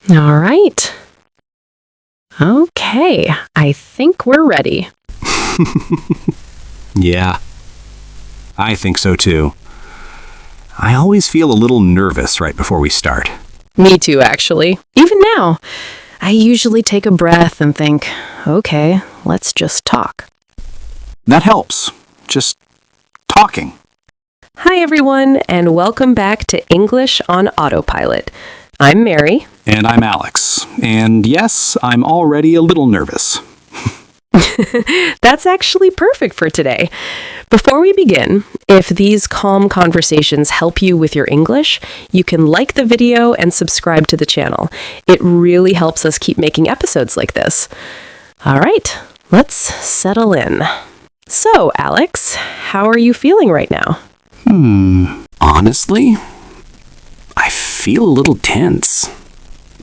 All right. Okay, I think we're ready. Yeah, I think so too. I always feel a little nervous right before we start. Me too, actually. Even now, I usually take a breath and think, okay, let's just talk. That helps. Just talking. Hi, everyone, and welcome back to English on Autopilot. I'm Mary. And I'm Alex. And yes, I'm already a little nervous. That's actually perfect for today. Before we begin, if these calm conversations help you with your English, you can like the video and subscribe to the channel. It really helps us keep making episodes like this. All right, let's settle in. So, Alex, how are you feeling right now? Honestly, I feel a little tense.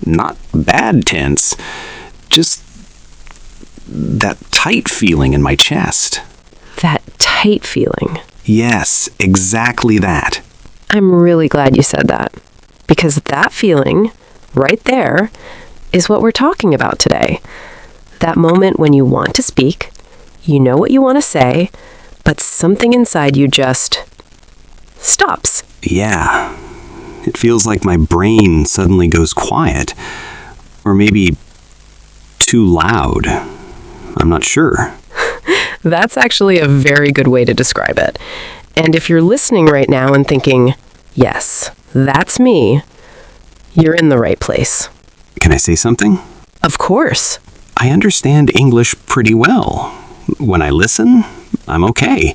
Not bad tense, just that tight feeling in my chest. That tight feeling. Yes, exactly that. I'm really glad you said that, because that feeling, right there, is what we're talking about today. That moment when you want to speak, you know what you want to say, but something inside you just stops. Yeah, it feels like my brain suddenly goes quiet. Or maybe too loud. I'm not sure. That's actually a very good way to describe it. And if you're listening right now and thinking, yes, that's me, you're in the right place. Can I say something? Of course. I understand English pretty well. When I listen, I'm okay.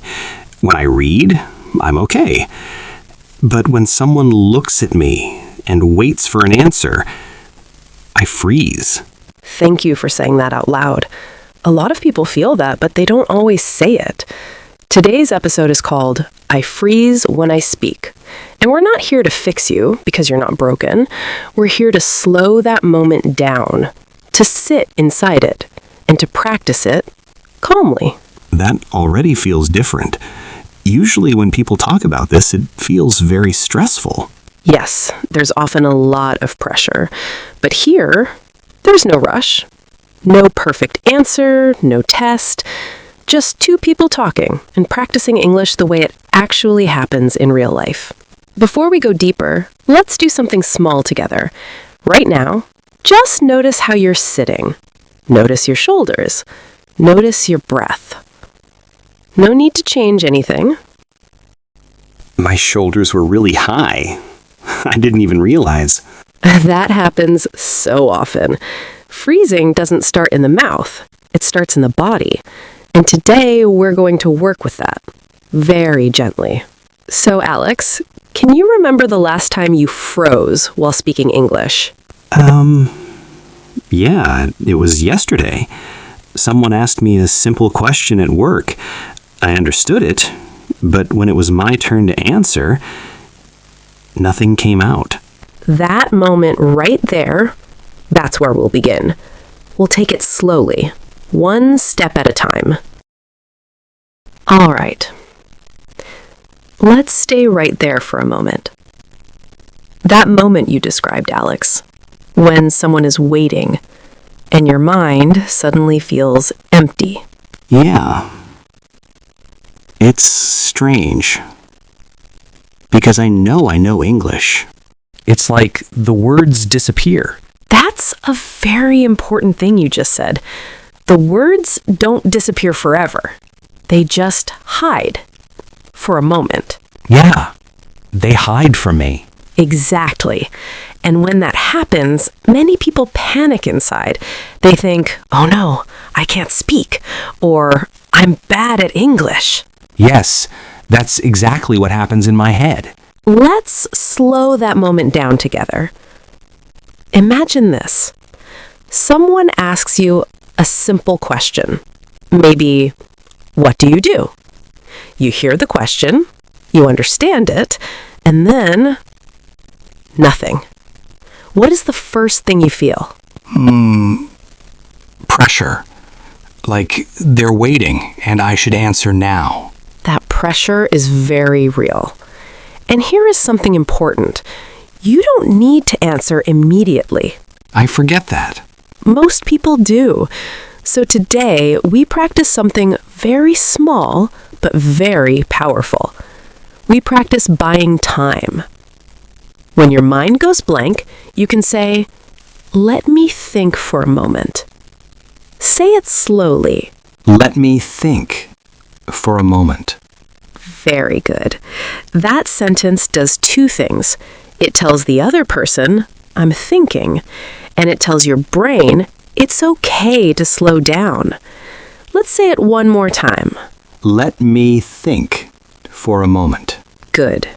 When I read, I'm okay. But when someone looks at me and waits for an answer, I freeze. Thank you for saying that out loud. A lot of people feel that, but they don't always say it. Today's episode is called I Freeze When I Speak. And we're not here to fix you because you're not broken. We're here to slow that moment down, to sit inside it, and to practice it calmly. That already feels different. Usually when people talk about this, it feels very stressful. Yes, there's often a lot of pressure. But here, there's no rush. No perfect answer, no test. Just two people talking and practicing English the way it actually happens in real life. Before we go deeper, let's do something small together. Right now, just notice how you're sitting. Notice your shoulders. Notice your breath. No need to change anything. My shoulders were really high. I didn't even realize. That happens so often. Freezing doesn't start in the mouth. It starts in the body. And today we're going to work with that very gently. So, Alex, can you remember the last time you froze while speaking English? Yeah, it was yesterday. Someone asked me a simple question at work. I understood it, but when it was my turn to answer, nothing came out. That moment right there, that's where we'll begin. We'll take it slowly, one step at a time. All right. Let's stay right there for a moment. That moment you described, Alex, when someone is waiting and your mind suddenly feels empty. Yeah. It's strange. Because I know English. It's like the words disappear. That's a very important thing you just said. The words don't disappear forever. They just hide for a moment. Yeah, they hide from me. Exactly. And when that happens, many people panic inside. They think, oh no, I can't speak, or I'm bad at English. Yes, that's exactly what happens in my head. Let's slow that moment down together. Imagine this. Someone asks you a simple question. Maybe, what do you do? You hear the question, you understand it, and then nothing. What is the first thing you feel? Pressure. Like they're waiting and I should answer now. That pressure is very real. And here is something important. You don't need to answer immediately. I forget that. Most people do. So today, we practice something very small, but very powerful. We practice buying time. When your mind goes blank, you can say, "Let me think for a moment." Say it slowly. Let me think for a moment. Very good. That sentence does two things. It tells the other person, "I'm thinking," and it tells your brain, it's okay to slow down. Let's say it one more time. Let me think for a moment. Good.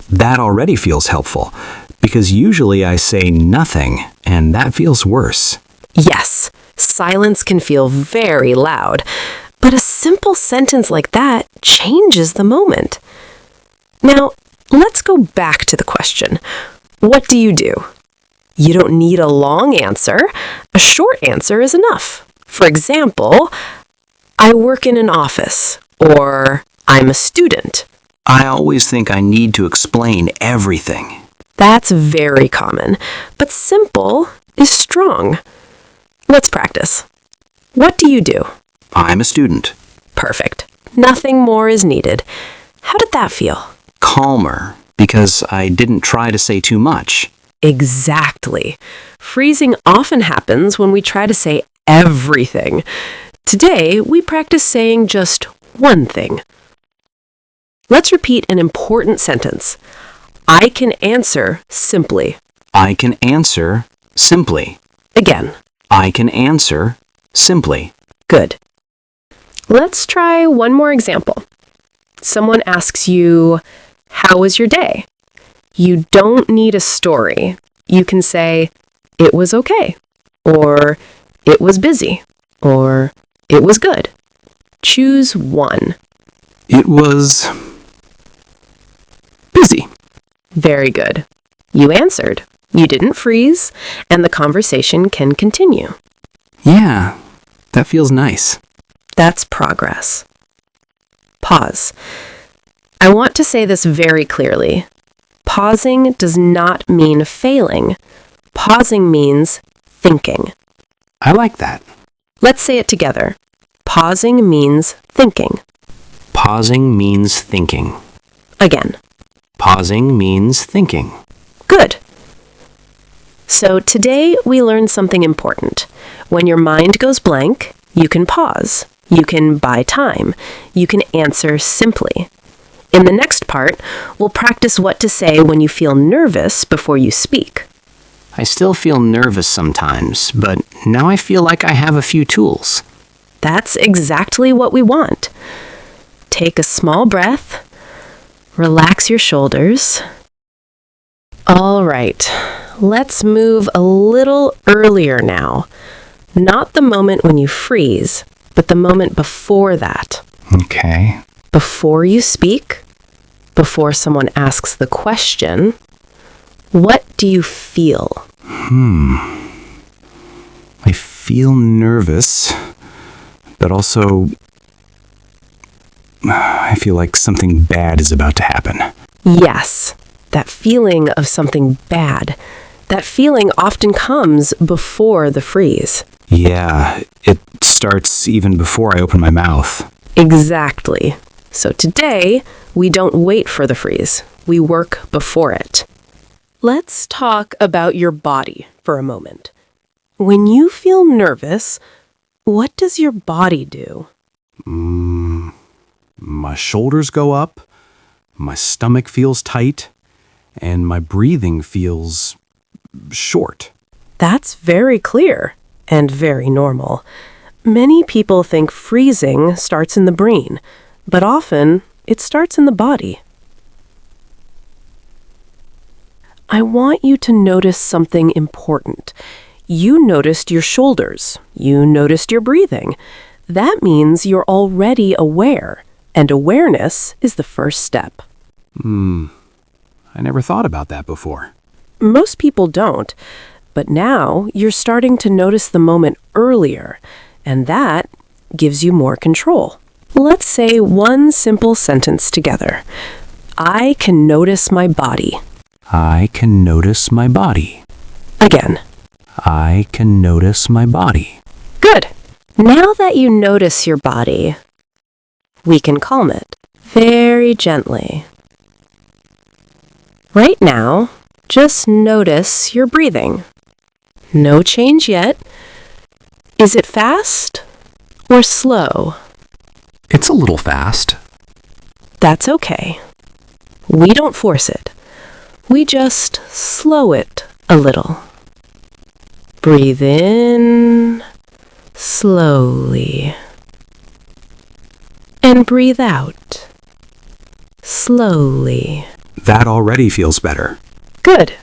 That already feels helpful, because usually I say nothing, and that feels worse. Yes, silence can feel very loud, but a simple sentence like that changes the moment. Now, let's go back to the question. What do? You don't need a long answer. A short answer is enough. For example, I work in an office, or I'm a student. I always think I need to explain everything. That's very common, but simple is strong. Let's practice. What do? I'm a student. Perfect. Nothing more is needed. How did that feel? Calmer, because I didn't try to say too much. Exactly. Freezing often happens when we try to say everything. Today, we practice saying just one thing. Let's repeat an important sentence. I can answer simply. I can answer simply. Again. I can answer simply. Good. Let's try one more example. Someone asks you, "How was your day?" You don't need a story. You can say, "It was okay," or "It was busy," or "It was good." Choose one. It was busy. Very good. You answered. You didn't freeze, and the conversation can continue. Yeah, that feels nice. That's progress. Pause. I want to say this very clearly. Pausing does not mean failing. Pausing means thinking. I like that. Let's say it together. Pausing means thinking. Pausing means thinking. Again. Pausing means thinking. Good. So today we learned something important. When your mind goes blank, you can pause. You can buy time. You can answer simply. In the next part, we'll practice what to say when you feel nervous before you speak. I still feel nervous sometimes, but now I feel like I have a few tools. That's exactly what we want. Take a small breath. Relax your shoulders. All right, let's move a little earlier now. Not the moment when you freeze, but the moment before that. Okay. Before you speak, before someone asks the question, what do you feel? I feel nervous, but also I feel like something bad is about to happen. Yes, that feeling of something bad. That feeling often comes before the freeze. Yeah, it starts even before I open my mouth. Exactly. So today, we don't wait for the freeze. We work before it. Let's talk about your body for a moment. When you feel nervous, what does your body do? My shoulders go up, my stomach feels tight, and my breathing feels short. That's very clear and very normal. Many people think freezing starts in the brain, but often it starts in the body. I want you to notice something important. You noticed your shoulders. You noticed your breathing. That means you're already aware, and awareness is the first step. I never thought about that before. Most people don't, but now you're starting to notice the moment earlier, and that gives you more control. Let's say one simple sentence together. I can notice my body. I can notice my body. Again. I can notice my body. Good. Now that you notice your body, we can calm it very gently. Right now, just notice your breathing. No change yet. Is it fast or slow? It's a little fast. That's okay. We don't force it. We just slow it a little. Breathe in slowly. And breathe out slowly. That already feels better. Good.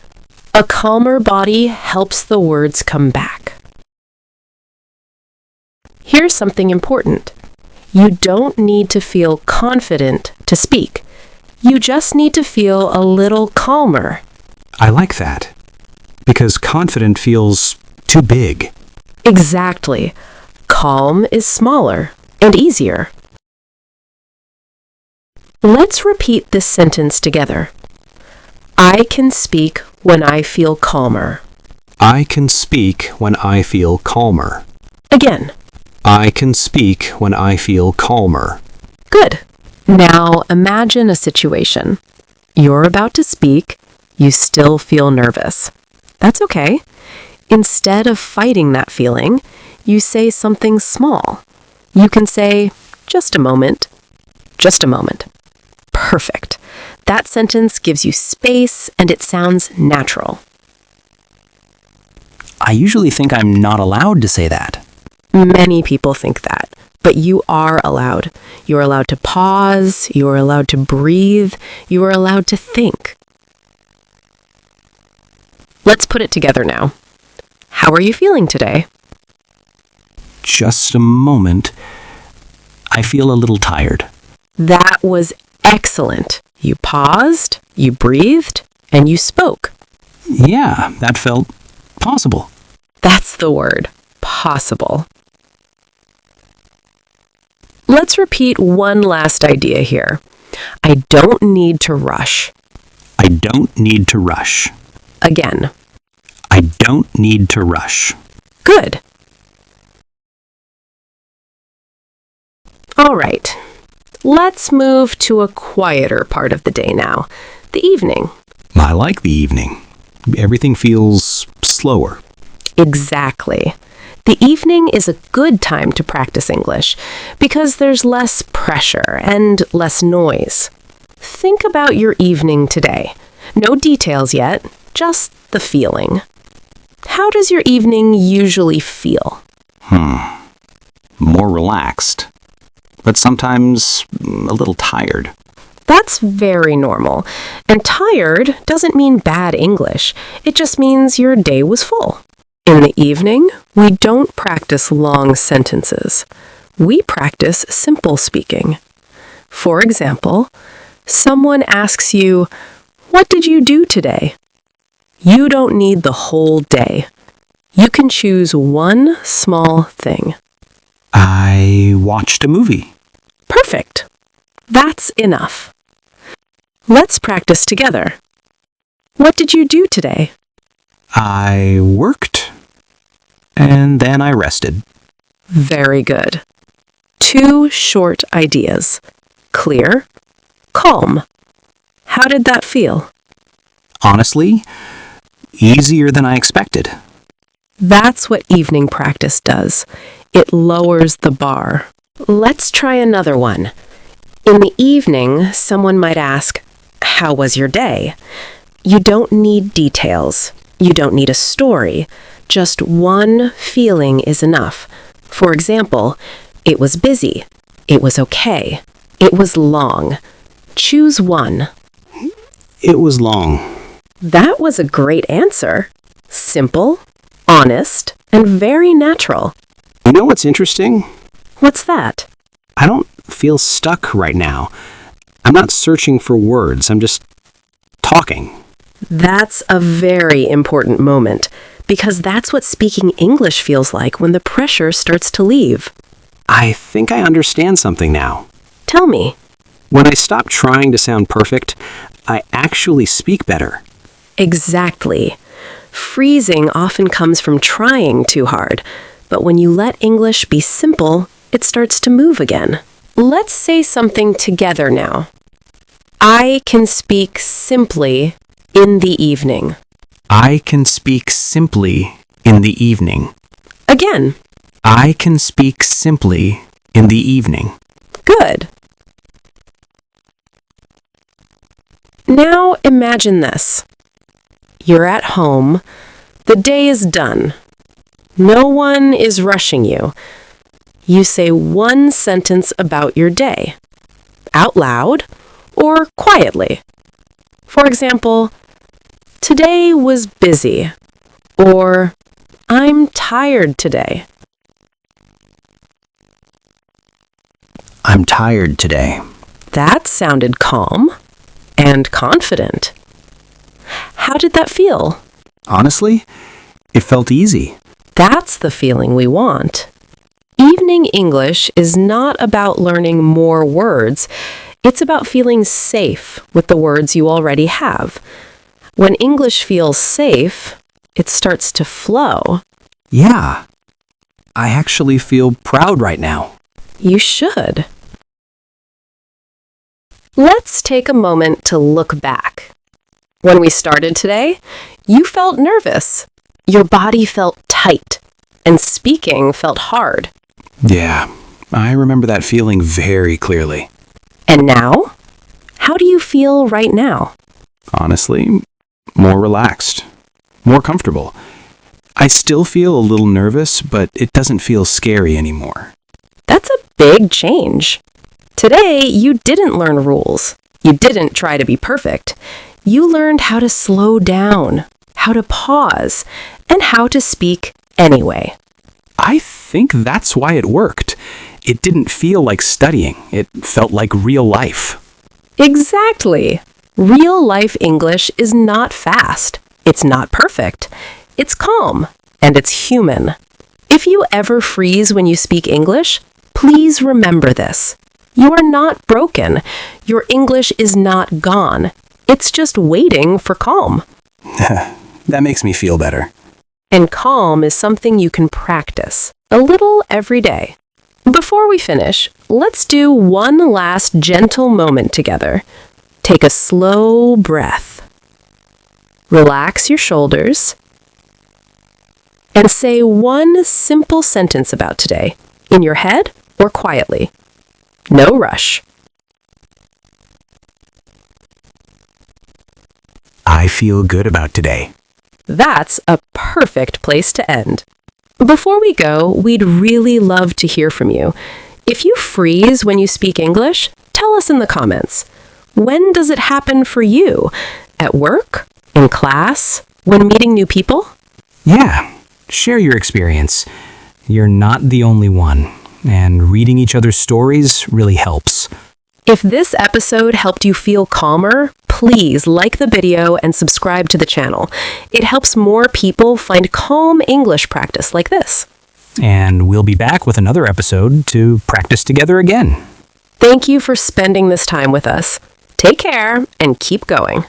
A calmer body helps the words come back. Here's something important. You don't need to feel confident to speak. You just need to feel a little calmer. I like that. Because confident feels too big. Exactly. Calm is smaller and easier. Let's repeat this sentence together. I can speak when I feel calmer. I can speak when I feel calmer. Again. I can speak when I feel calmer. Good. Now imagine a situation. You're about to speak. You still feel nervous. That's okay. Instead of fighting that feeling, you say something small. You can say, just a moment. Just a moment. Perfect. That sentence gives you space and it sounds natural. I usually think I'm not allowed to say that. Many people think that, but you are allowed. You're allowed to pause. You are allowed to breathe. You are allowed to think. Let's put it together now. How are you feeling today? Just a moment. I feel a little tired. That was excellent. You paused, you breathed, and you spoke. Yeah, that felt possible. That's the word, possible. Let's repeat one last idea here. I don't need to rush. I don't need to rush. Again. I don't need to rush. Good. All right. Let's move to a quieter part of the day now, the evening. I like the evening. Everything feels slower. Exactly. The evening is a good time to practice English because there's less pressure and less noise. Think about your evening today. No details yet, just the feeling. How does your evening usually feel? More relaxed. But sometimes a little tired. That's very normal. And tired doesn't mean bad English. It just means your day was full. In the evening, we don't practice long sentences. We practice simple speaking. For example, someone asks you, "What did you do today?" You don't need the whole day. You can choose one small thing. I watched a movie. Perfect. That's enough. Let's practice together. What did you do today? I worked. And then I rested. Very good. 2 short ideas. Clear, calm. How did that feel? Honestly, easier than I expected. That's what evening practice does. It lowers the bar. Let's try another one. In the evening, someone might ask, "How was your day?" You don't need details. You don't need a story. Just one feeling is enough. For example, it was busy. It was okay. It was long. Choose one. It was long. That was a great answer. Simple, honest, and very natural. You know what's interesting? What's that? I don't feel stuck right now. I'm not searching for words. I'm just talking. That's a very important moment, because that's what speaking English feels like when the pressure starts to leave. I think I understand something now. Tell me. When I stop trying to sound perfect, I actually speak better. Exactly. Freezing often comes from trying too hard, but when you let English be simple, it starts to move again. Let's say something together now. I can speak simply in the evening. I can speak simply in the evening. Again. I can speak simply in the evening. Good. Now imagine this. You're at home. The day is done. No one is rushing you. You say one sentence about your day, out loud or quietly. For example, today was busy, or I'm tired today. I'm tired today. That sounded calm and confident. How did that feel? Honestly, it felt easy. That's the feeling we want. Evening English is not about learning more words. It's about feeling safe with the words you already have. When English feels safe, it starts to flow. Yeah. I actually feel proud right now. You should. Let's take a moment to look back. When we started today, you felt nervous. Your body felt tight, and speaking felt hard. Yeah, I remember that feeling very clearly. And now? How do you feel right now? Honestly, more relaxed, more comfortable. I still feel a little nervous, but it doesn't feel scary anymore. That's a big change. Today, you didn't learn rules. You didn't try to be perfect. You learned how to slow down, how to pause, and how to speak anyway. I think that's why it worked. It didn't feel like studying. It felt like real life. Exactly. Real life English is not fast. It's not perfect. It's calm, and it's human. If you ever freeze when you speak English, please remember this. You are not broken. Your English is not gone. It's just waiting for calm. That makes me feel better. And calm is something you can practice a little every day. Before we finish, let's do one last gentle moment together. Take a slow breath. Relax your shoulders. And say one simple sentence about today, in your head or quietly. No rush. I feel good about today. That's a perfect place to end. Before we go, we'd really love to hear from you. If you freeze when you speak English, tell us in the comments. When does it happen for you? At work? In class? When meeting new people? Yeah, share your experience. You're not the only one, and reading each other's stories really helps. If this episode helped you feel calmer, please like the video and subscribe to the channel. It helps more people find calm English practice like this. And we'll be back with another episode to practice together again. Thank you for spending this time with us. Take care and keep going.